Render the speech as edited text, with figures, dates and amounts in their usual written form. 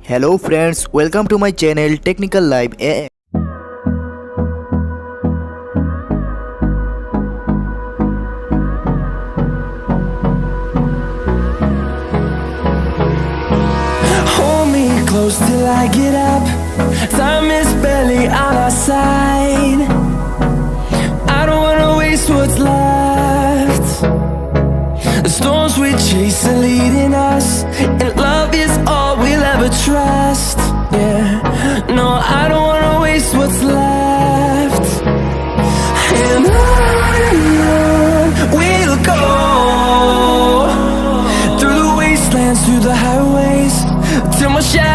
Hello friends, welcome to my channel Technical Live.A.M. Hold me close till I get up. Time is barely on our side. I don't wanna waste what's left. The storms we chase are leading us, and love is all we'll ever trust. Yeah, no, I don't wanna waste what's left. And on we'll go, through the wastelands, through the highways, till my shadow